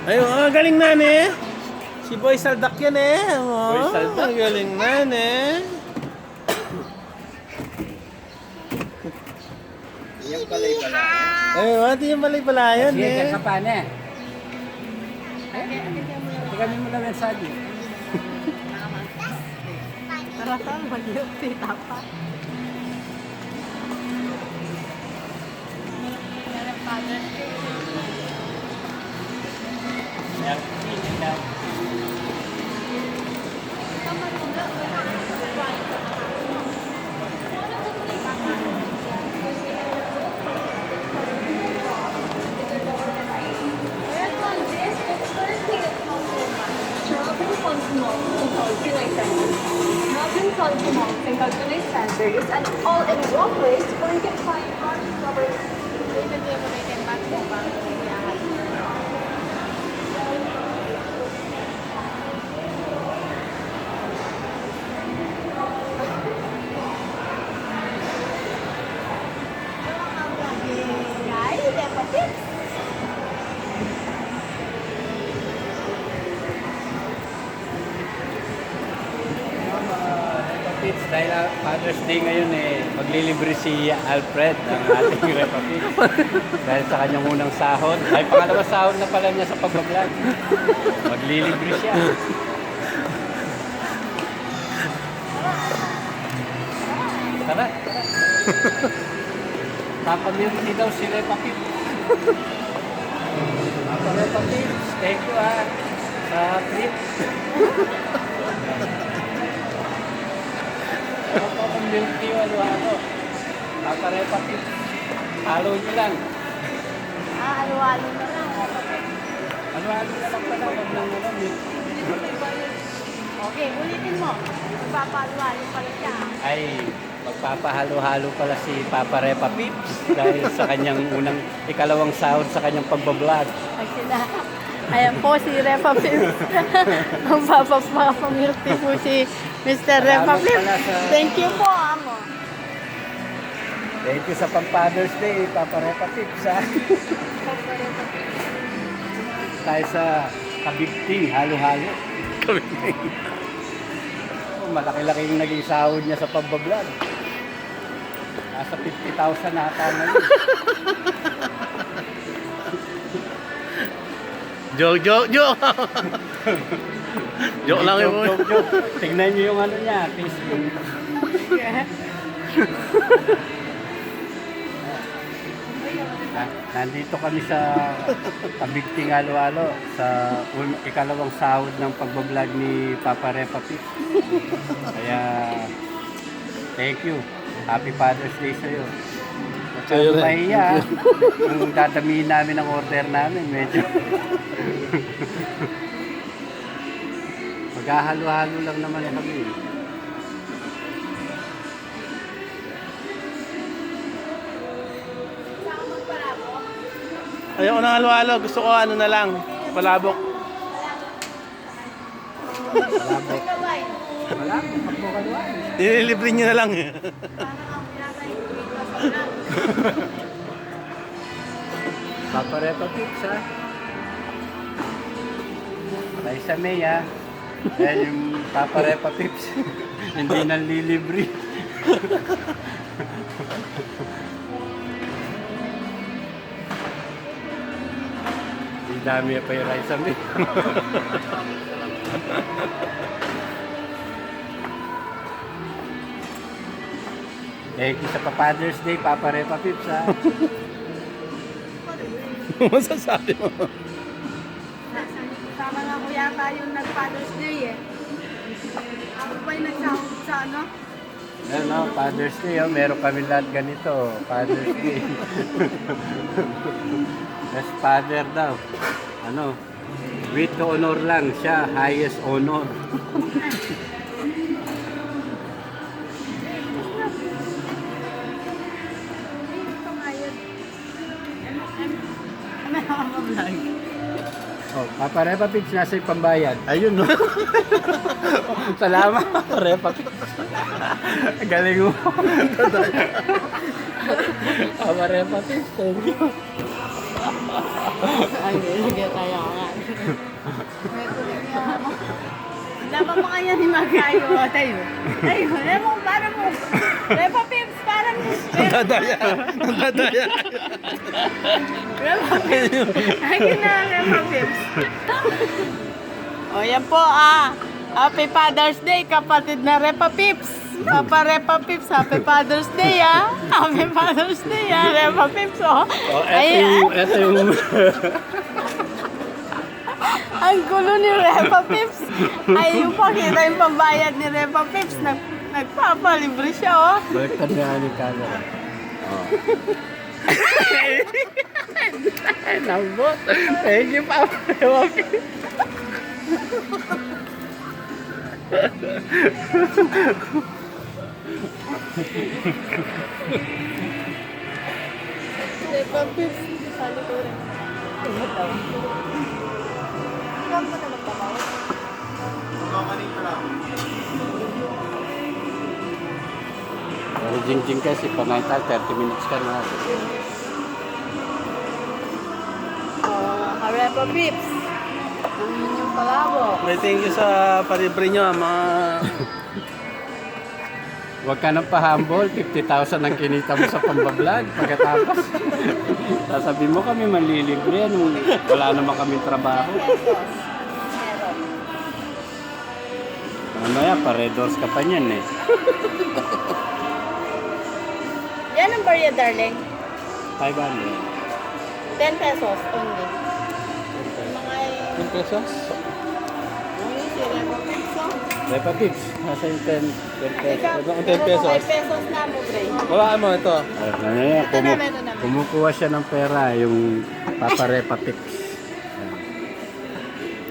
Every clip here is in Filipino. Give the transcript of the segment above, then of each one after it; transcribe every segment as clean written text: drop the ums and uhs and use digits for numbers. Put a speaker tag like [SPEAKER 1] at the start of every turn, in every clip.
[SPEAKER 1] Ay, oh, galing na eh. Si Boy Saldak yan eh. Oh,
[SPEAKER 2] Boy Saldak?
[SPEAKER 1] galing na eh.
[SPEAKER 2] Yung palay-palay.
[SPEAKER 1] Ay, wati yung malay-palayan
[SPEAKER 2] Sige,
[SPEAKER 1] eh.
[SPEAKER 2] ka pa na. Tignan mo lang yung sagi.
[SPEAKER 3] Karasal, mag-iop, tita pa.
[SPEAKER 4] Standards and all in one place where you can find our discovery. Guys, empathy.
[SPEAKER 2] Repapits, dahil Father's Day ngayon eh, maglilibre si Alfred ng ating Repapits. Dahil sa kanyang unang sahod, ay pangalawang sahod na pala niya sa pagbablog. Maglilibre siya. Tara, tara. Papamilti daw si Repapits. Papa Repapits, thank you sa trip. Milk tea, ano. Papa Repapits. Halo nyo lang.
[SPEAKER 3] Halo-halo na lang.
[SPEAKER 2] Halo-halo na lang pala. Huwag nang ano, milk.
[SPEAKER 3] Okay, ulitin mo. Magpapalo-halo pala siya.
[SPEAKER 2] Ay, magpapahalo-halo pala si Papa Repapits dahil sa kanyang ikalawang sahod sa kanyang pagbablog.
[SPEAKER 3] Ay sila. Ayan po si Repa Pips. Ang papapamilti po si Mr. Repa
[SPEAKER 2] Salamat
[SPEAKER 3] Pips.
[SPEAKER 2] pala sa-
[SPEAKER 3] Thank you po, amo.
[SPEAKER 2] Thank you sa pang-Father's Day, Papa Repapits. Tayo sa kabigting, halo-halo. Kabigting. Malaki-laki yung naging sahod niya sa pagbablog. Nasa 50,000 na ata ngayon.
[SPEAKER 1] Joke. Joke lang yun.
[SPEAKER 2] Joke. Tingnan niyo yung ano niya, Facebook. Nandito kami sa Kabigting Halo-Halo sa ikalawang sahod ng pagbablog ni Papa Repapits. Kaya thank you. Happy Father's Day sa'yo.
[SPEAKER 1] Sa'yo rin.
[SPEAKER 2] Mahiya. Kung dadamihin namin ang order namin, medyo maghahalo-halo lang naman kami.
[SPEAKER 1] Ayoko ng halo-halo. Gusto ko ano na lang. Palabok.
[SPEAKER 2] Malabot. Malabot. Magbukaluan.
[SPEAKER 1] Nililibre nyo na lang eh.
[SPEAKER 2] Papa Repapits, ha? Patay sa May, ha? Kaya yung Papa Repapits, hindi nang lilibre. Ang dami pa yung rice sa May. Thank you sa Father's Day, Papa Repapits, ha?
[SPEAKER 1] Masasabi mo.
[SPEAKER 3] Sama nga ko yata yung nag-Father's Day eh. Ako pa yung nagsahod sa ano?
[SPEAKER 2] Ano, Father's Day, oh, meron kami lahat ganito, Father's Day. Best father daw. Ano, with honor lang siya, highest honor.
[SPEAKER 3] Ito nga yun. Ano ang vlog?
[SPEAKER 2] Oh, Papa Repapits, nasa yung pambayad.
[SPEAKER 1] Ayun no.
[SPEAKER 2] Salamat, Papa Repapits. Galing mo. Papa Repapits, thank you.
[SPEAKER 3] Ay, hindi tayo nga. May tuloy niya. Dapat mga yan ni Magayo. Tayo. Tayo. Alam mo, para mo. Repa Pips, para mo.
[SPEAKER 1] Nadadaya. Nadadaya.
[SPEAKER 3] Repa Pips. Ay, na, Repa Pips. O, yan po, Happy Father's Day, kapatid na Repa Pips. Papa Repa Pips, Happy Father's Day, Happy Father's Day, Repa Pips,
[SPEAKER 2] Oh, ito yung
[SPEAKER 3] Ang gulo ni Repa Pips. Ay, yung pakita yung pambayad ni Repa Pips. Nagpapalibre siya,
[SPEAKER 2] baliktad na ni camera. Oh. Nambot. Thank you, Papa.
[SPEAKER 3] Repa Pips, sali ko rin. Tumataw. Huwag mo na magtabaw.
[SPEAKER 2] Pero jing-jing kasi, panayta, 30 minutes ka na.
[SPEAKER 3] Repa Pips. Ang inyong palabo.
[SPEAKER 1] May thank you sa palibre nyo, mga...
[SPEAKER 2] Huwag ka nang pa-humble, 50,000 ang kinita mo sa pambablog. Pagkatapos, sasabihin mo kami manlilibre, nung wala naman kaming trabaho.
[SPEAKER 3] Meron.
[SPEAKER 2] Mamaya, pa-redors ka pa niyan eh.
[SPEAKER 3] Yan ang barya, darling.
[SPEAKER 2] 500.
[SPEAKER 3] 10 pesos only. Mga
[SPEAKER 1] 10 pesos?
[SPEAKER 3] Ano si Repa Pips,
[SPEAKER 2] Repa Pips, nasa yung 10 pesos.
[SPEAKER 1] Ito ang 10 pesos.
[SPEAKER 3] 5 pesos na mo, Bray.
[SPEAKER 1] Wala mo ito.
[SPEAKER 2] Ano yan,
[SPEAKER 3] Ito na, meron naman.
[SPEAKER 2] kumukuha siya ng pera, yung Papa Repa Pips.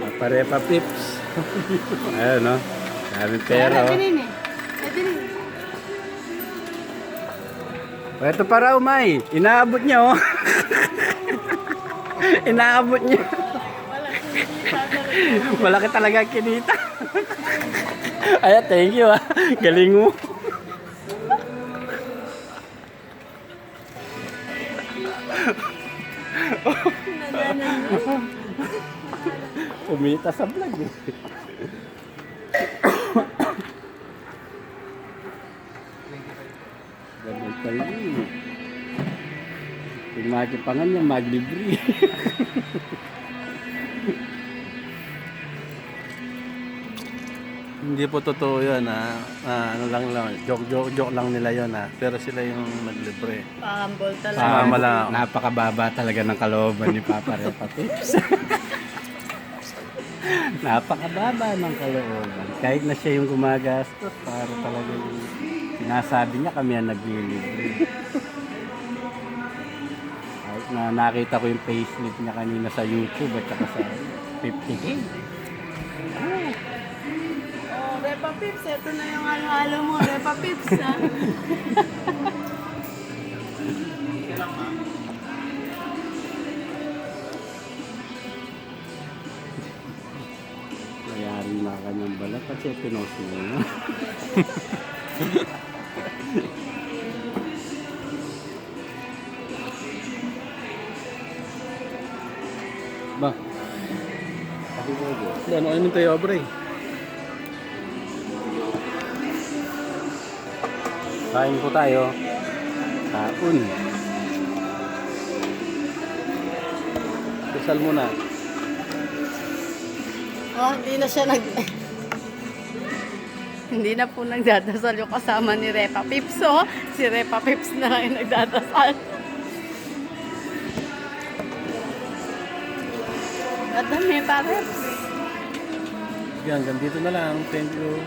[SPEAKER 2] Papa Repa Pips. Ayun, no? Daming pera, oh.
[SPEAKER 3] Ito din eh. Ito din.
[SPEAKER 2] Ito pa raw, May. Inaabot niya, oh. Inaabot niya. Malaki talaga kinita. Ay, thank you, galing mo. Umita sa vlog, eh. Ganun pala yun. Kung makipangan niya, maglibre.
[SPEAKER 1] Hindi po totoo yun, ano lang, joke lang nila yun, Pero sila yung naglibre.
[SPEAKER 3] Pahambol talaga.
[SPEAKER 1] Tama lang.
[SPEAKER 2] Napakababa talaga ng kalooban ni Papa Repa Pips. Napakababa ng kalooban. Kahit na siya yung gumagastos, para talaga yung sinasabi niya kami ang naglilibre. Kahit na nakita ko yung payslip niya kanina sa YouTube at saka sa 50K.
[SPEAKER 3] Oh, Repa Pips, ito na yung halo-halo mo. Repa Pips,
[SPEAKER 2] Mayari na kanyang balat kasi pinost mo. Ba? Kasi mo ito.
[SPEAKER 1] Ano kayo ng tayo, Bray?
[SPEAKER 2] Kain po tayo. Kaun.
[SPEAKER 1] Dasal muna.
[SPEAKER 3] Oh, hindi na siya hindi na po nagdadasal yung kasama ni Repa Pips, oh. Si Repa Pips na lang yung nagdadasal. At dami pa, Reps.
[SPEAKER 1] Yan, hanggang dito na lang. Thank you.